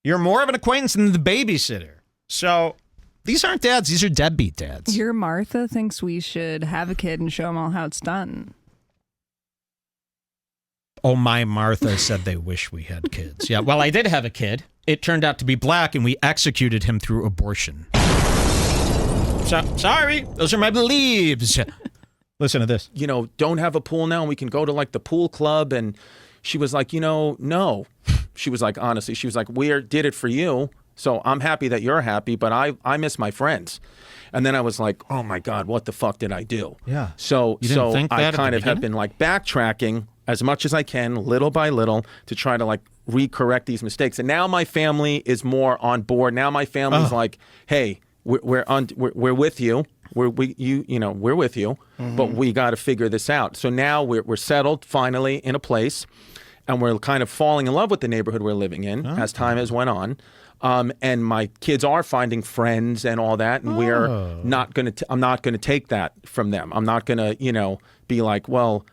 You're more of an acquaintance than the babysitter. So these aren't dads. These are deadbeat dads. Your Martha thinks we should have a kid and show him all how it's done. Oh, my Martha said they wish we had kids. Yeah, well, I did have a kid. It turned out to be black, and we executed him through abortion. So, sorry, those are my beliefs. Listen to this. Don't have a pool now, and we can go to like the pool club. And she was like, no. She was like, honestly, she was like, we did it for you. So I'm happy that you're happy, but I miss my friends. And then I was like, oh my God, what the fuck did I do? Yeah. So I kind of have been like backtracking as much as I can, little by little, to try to like recorrect these mistakes. And now my family is more on board. Now my family's like, hey, we're with you. We're with you, Mm-hmm. but we got to figure this out. So now we're settled finally in a place, and we're kind of falling in love with the neighborhood we're living in as time has went on. And my kids are finding friends and all that, and I'm not going to take that from them. I'm not going to, be like, well,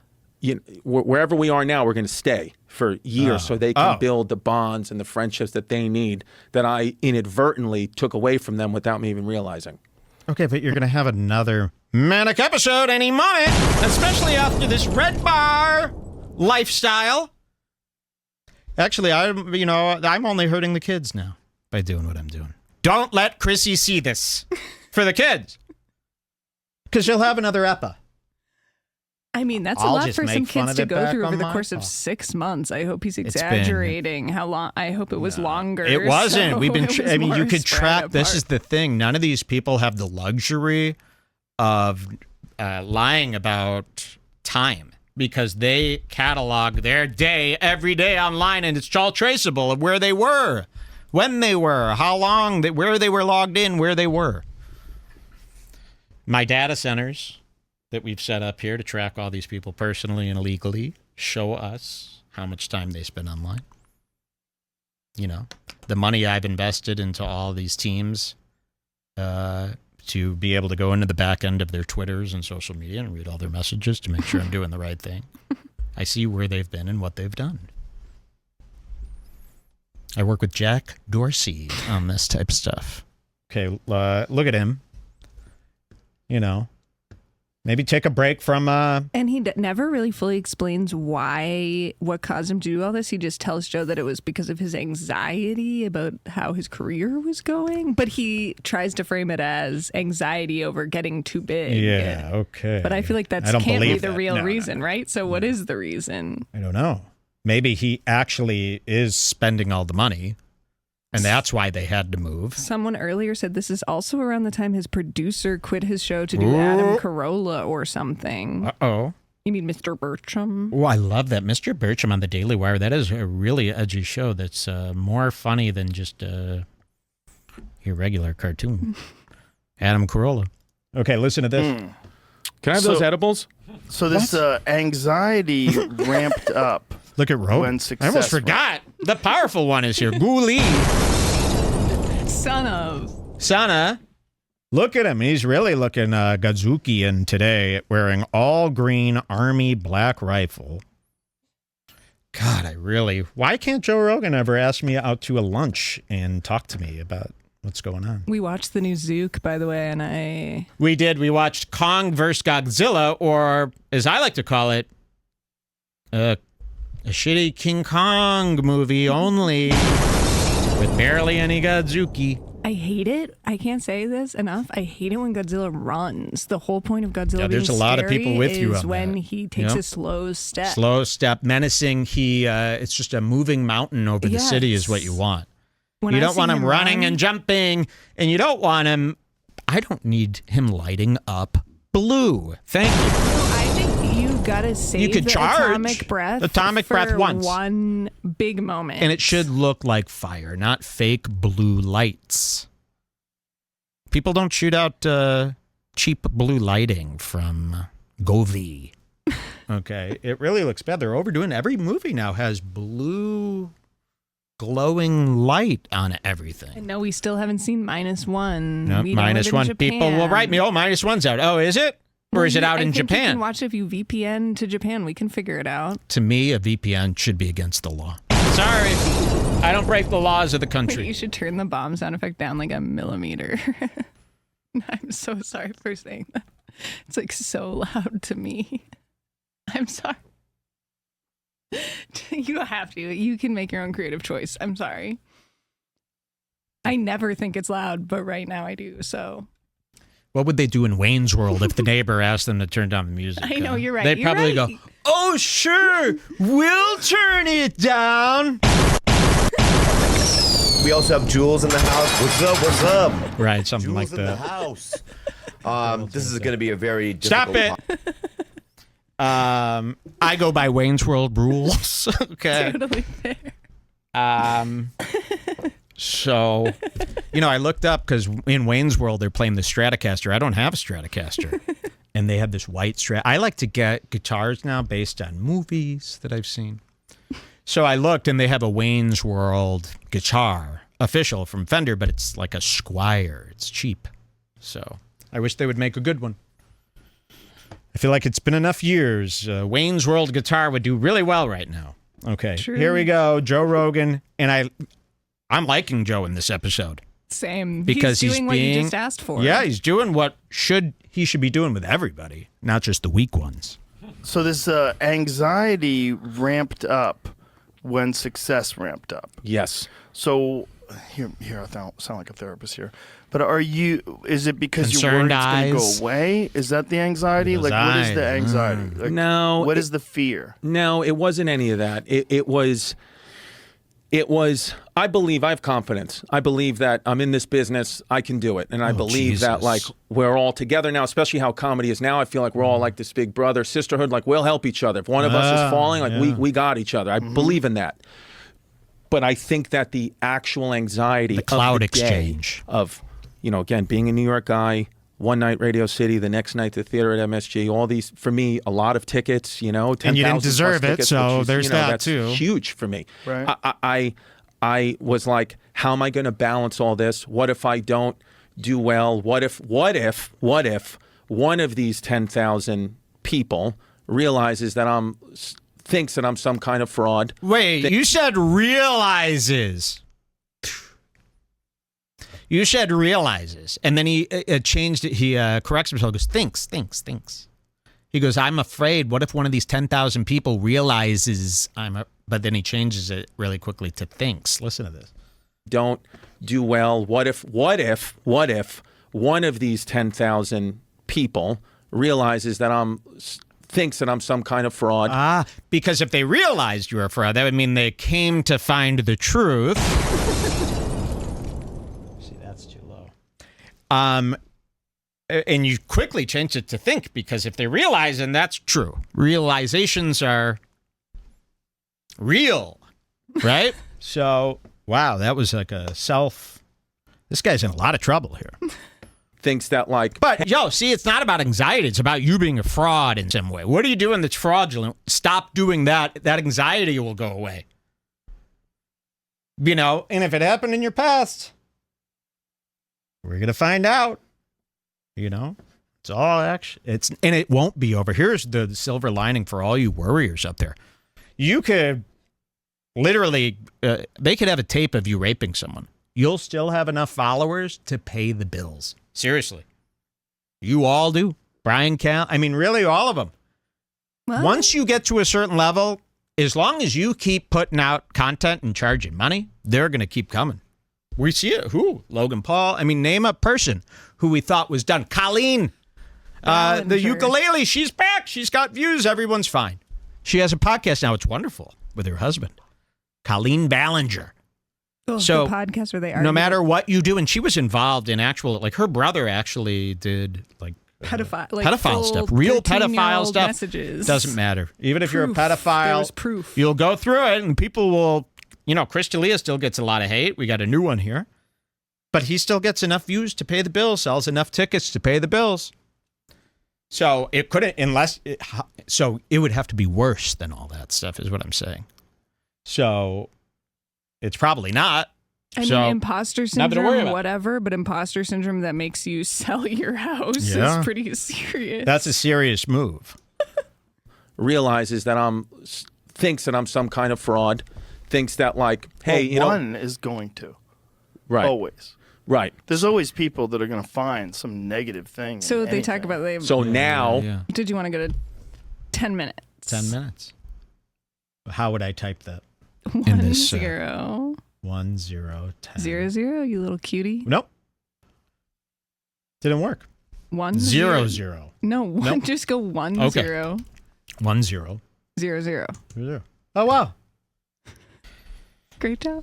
wherever we are now, we're going to stay for years so they can build the bonds and the friendships that they need that I inadvertently took away from them without me even realizing. Okay, but you're going to have another manic episode any moment, especially after this Redbar lifestyle. Actually, I'm only hurting the kids now by doing what I'm doing. Don't let Chrissy see this for the kids, because she'll have another epa. I mean, that's a lot for some kids to go through over the course of 6 months. I hope he's exaggerating how long. I hope it was longer. It wasn't. So We've been. You could track. Apart. This is the thing. None of these people have the luxury of lying about time, because they catalog their day every day online, and it's all traceable of where they were, when they were, how long, where they were logged in, where they were. My data centers that we've set up here to track all these people personally and illegally show us how much time they spend online. The money I've invested into all these teams to be able to go into the back end of their Twitters and social media and read all their messages to make sure I'm doing the right thing. I see where they've been and what they've done. I work with Jack Dorsey on this type of stuff. Okay, look at him. Maybe take a break from... And he never really fully explains what caused him to do all this. He just tells Joe that it was because of his anxiety about how his career was going. But he tries to frame it as anxiety over getting too big. Yeah, okay. But I feel like that can't be the real reason, right? So what is the reason? I don't know. Maybe he actually is spending all the money, and that's why they had to move. Someone earlier said this is also around the time his producer quit his show to do Adam Carolla or something. Uh-oh. You mean Mr. Bertram? Oh, I love that. Mr. Bertram on the Daily Wire. That is a really edgy show that's more funny than just your regular cartoon. Adam Carolla. Okay, listen to this. Can I have those edibles? So this anxiety ramped up. Look at Rogan. I almost forgot. The powerful one is here. Ghoulie. Sana. Look at him. He's really looking Godzukian today, wearing all green Army black rifle. God, why can't Joe Rogan ever ask me out to a lunch and talk to me about What's going on? We watched the new Zook, by the way, and We did. We watched Kong vs. Godzilla, or as I like to call it, a shitty King Kong movie only with barely any Godzuki. I hate it. I can't say this enough. I hate it when Godzilla runs. The whole point of Godzilla there's being a lot of scary people with you is on when that. he takes a slow step. Slow step, menacing. It's just a moving mountain over the city is what you want. When you I don't see want him running run- and jumping, and you don't want him. I don't need him lighting up blue. Thank you. I think you gotta save You could the charge atomic breath. atomic breath for once. one big moment, And it should look like fire, not fake blue lights. People don't shoot out cheap blue lighting from Govi. Okay, it really looks bad. They're overdoing it. Every movie now has blue glowing light on everything. No, we still haven't seen -1. No, We don't live in -1. Japan. People will write me, -1's out. Oh, is it? Or is it out I in think You Japan? can watch it if you VPN to Japan. We can figure it out. To me, a VPN should be against the law. Sorry. I don't break the laws of the country. You should turn the bomb sound effect down like a millimeter. I'm so sorry for saying that. It's like so loud to me. I'm sorry. You have to. You can make your own creative choice. I'm sorry. I never think it's loud, but right now I do. So What would they do in Wayne's World if the neighbor asked them to turn down the music? I know, you're right. They'd You're probably right. go, "Oh, sure, we'll turn it down." We also have Jules in the house. What's up? What's up? Right, something Jules like in the that. house. This is going to be a very Stop difficult it. I go by Wayne's World rules. Okay. totally fair. So, I looked up because in Wayne's World they're playing the Stratocaster. I don't have a Stratocaster, and they have this white Strat. I like to get guitars now based on movies that I've seen. So I looked, and they have a Wayne's World guitar, official from Fender, but it's like a Squier. It's cheap. So I wish they would make a good one. I feel like it's been enough years. Wayne's World guitar would do really well right now. Okay, True. Here we go. Joe Rogan, and I'm liking Joe in this episode. Same. Because he's he's doing what you just asked for. Yeah, he's doing what he should be doing with everybody, not just the weak ones. So this anxiety ramped up when success ramped up. Yes. So here I sound like a therapist here. But is it because Concerned you're worried it's going eyes. to go away? Is that the anxiety? Those Like, what is the eyes. anxiety? Like, No, What is the fear? No, it wasn't any of that. It was, I believe, I have confidence. I believe that I'm in this business, I can do it. And I believe that, like, we're all together now, especially how comedy is now. I feel like we're all like this big brother, sisterhood, like we'll help each other. If one of us is falling, like we got each other. I believe in that. But I think that the actual anxiety The cloud of the day exchange. of, again, being a New York guy, one night Radio City, the next night the theater at MSG, all these, for me, a lot of tickets, 10,000 And you didn't plus deserve it, tickets, so which is, there's that that's too. huge for me. Right. I was like, how am I going to balance all this? What if I don't do well? What if one of these 10,000 people realizes that thinks that I'm some kind of fraud? Wait, you said realizes. You said realizes. And then he changed it. He corrects himself, goes, thinks. He goes, I'm afraid. What if one of these 10,000 people realizes but then he changes it really quickly to thinks. Listen to this. Don't do well. What if one of these 10,000 people realizes that thinks that I'm some kind of fraud? Because if they realized you were a fraud, that would mean they came to find the truth. See, that's too low. And you quickly changed it to think, because if they realize, and that's true. Realizations are real, right? So, wow, that was like this guy's in a lot of trouble here. Thinks that But, see, it's not about anxiety. It's about you being a fraud in some way. What are you doing that's fraudulent? Stop doing that. That anxiety will go away. And if it happened in your past, we're going to find out. It's all action. And it won't be over. Here's the silver lining for all you worriers out there. You could literally, they could have a tape of you raping someone. you'll still have enough followers to pay the bills. Seriously. You all do. Brian Cal. I mean, really, all of them. What? Once you get to a certain level, as long as you keep putting out content and charging money, they're going to keep coming. We see it. Who? Logan Paul. I mean, name a person who we thought was done. Colleen. The ukulele. She's back. She's got views. Everyone's fine. She has a podcast now. It's wonderful with her husband, Colleen Ballinger. Oh, so the podcast where they are no matter what you do, and she was involved in actual, like her brother actually did like pedophile stuff, real pedophile stuff. Messages. Doesn't matter. Even if you're a pedophile, There was proof. You'll go through it, and people will. Chris D'Elia still gets a lot of hate. We got a new one here, but he still gets enough views to pay the bills, sells enough tickets to pay the bills. So it couldn't, so it would have to be worse than all that stuff, is what I'm saying. So it's probably not. I mean, imposter syndrome, whatever, but imposter syndrome that makes you sell your house is pretty serious. That's a serious move. Realizes that thinks that I'm some kind of fraud, thinks that like, hey, one is going to. Right. Always. Right. There's always people that are going to find some negative thing. So they talk about So now. Did you want to go to 10 minutes? 10 minutes. How would I type that? 1 0. 1 0 10. 0 0. You little cutie. Nope. Didn't work. 1 0 0. No, one. Nope. Just go 1 okay. 0. 1 0. 0 0. 0. Oh wow. Great job.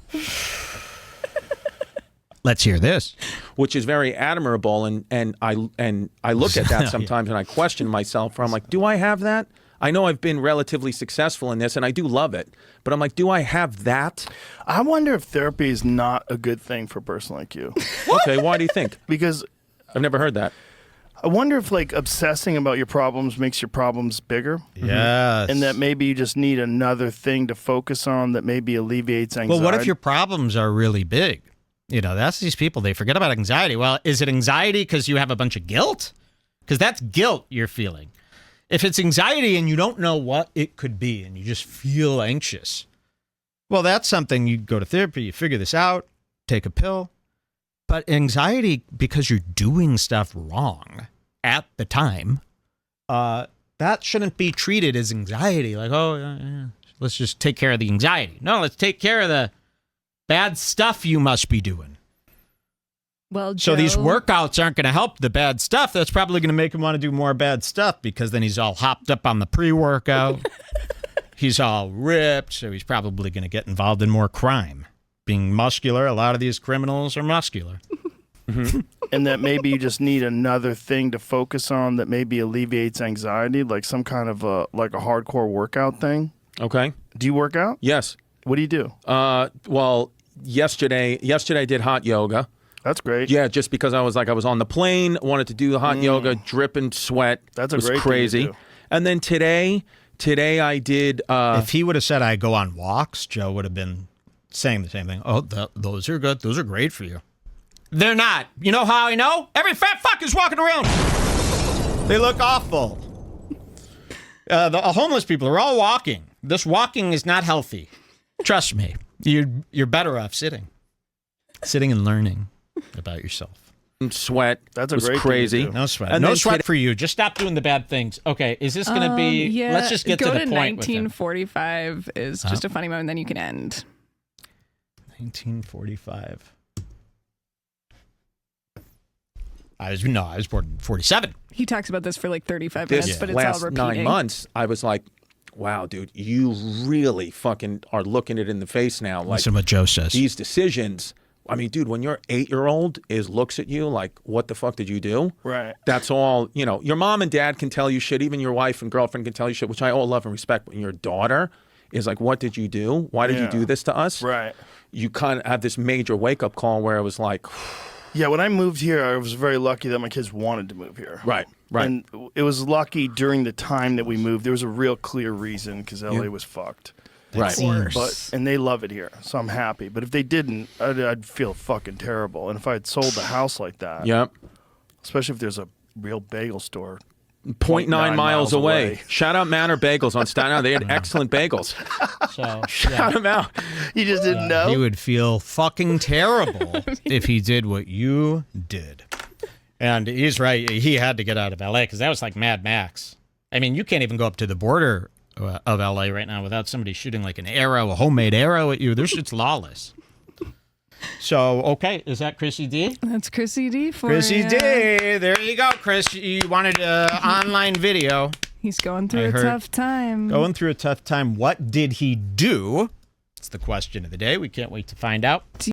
Let's hear this. Which is very admirable, and I look at that sometimes and I question myself. I'm like, do I have that? I know I've been relatively successful in this, and I do love it. But I'm like, do I have that? I wonder if therapy is not a good thing for a person like you. Okay, why do you think? Because I've never heard that. I wonder if like obsessing about your problems makes your problems bigger. Yes. And that maybe you just need another thing to focus on that maybe alleviates anxiety. Well, what if your problems are really big? That's these people, they forget about anxiety. Well, is it anxiety because you have a bunch of guilt? Because that's guilt you're feeling. If it's anxiety and you don't know what it could be and you just feel anxious, well, that's something you go to therapy, you figure this out, take a pill. But anxiety, because you're doing stuff wrong at the time, that shouldn't be treated as anxiety. Like, let's just take care of the anxiety. No, let's take care of the bad stuff you must be doing. Well, so these workouts aren't going to help the bad stuff. That's probably going to make him want to do more bad stuff because then he's all hopped up on the pre-workout. He's all ripped, so he's probably going to get involved in more crime. Being muscular, a lot of these criminals are muscular. Mm-hmm. And that maybe you just need another thing to focus on that maybe alleviates anxiety, like some kind of a hardcore workout thing. Okay. Do you work out? Yes. What do you do? Well, yesterday I did hot yoga. That's great. Yeah, just because I was on the plane, wanted to do the hot yoga, dripping sweat. That's great crazy. Thing to do. And then today I did. If he would have said I go on walks, Joe would have been saying the same thing. Oh, those are good. Those are great for you. They're not. You know how I know? Every fat fuck is walking around. They look awful. The homeless people are all walking. This walking is not healthy. Trust me. You're better off sitting and learning about yourself. Sweat. That's a was great crazy. Thing to do. No sweat. And no sweat for you. Just stop doing the bad things. Okay, is this going to be? Yeah, let's just get to the point. 1945 is just a funny moment. Then you can end. 1945. I was born in 47. He talks about this for like 35 minutes, but it's all repeating. Last 9 months, I was like, wow, dude, you really fucking are looking it in the face now. Like, listen to what Joe says. These decisions. I mean, dude, when your 8-year-old looks at you like, what the fuck did you do? Right. That's all, your mom and dad can tell you shit. Even your wife and girlfriend can tell you shit, which I all love and respect. But your daughter is like, what did you do? Why did you do this to us? Right. You kind of have this major wake-up call where I was like... Yeah, when I moved here, I was very lucky that my kids wanted to move here. Right. And it was lucky during the time that we moved. There was a real clear reason because LA was fucked. Right. And they love it here, so I'm happy. But if they didn't, I'd feel fucking terrible. And if I had sold the house like that, yep. Especially if there's a real bagel store 0.9 miles away. Shout out Manor Bagels on Staten Island. They had excellent bagels. So Shout them out. You just didn't know? he would feel fucking terrible if he did what you did. And he's right. He had to get out of LA because that was like Mad Max. I mean, you can't even go up to the border of LA right now without somebody shooting like an arrow, a homemade arrow at you. This shit's lawless. So, okay, is that Chrissy D? That's Chrissy D for Chrissy ya. D. There you go, Chris. You wanted an online video. He's going through I a heard. tough time. Going through a tough time. What did he do? It's the question of the day. We can't wait to find out.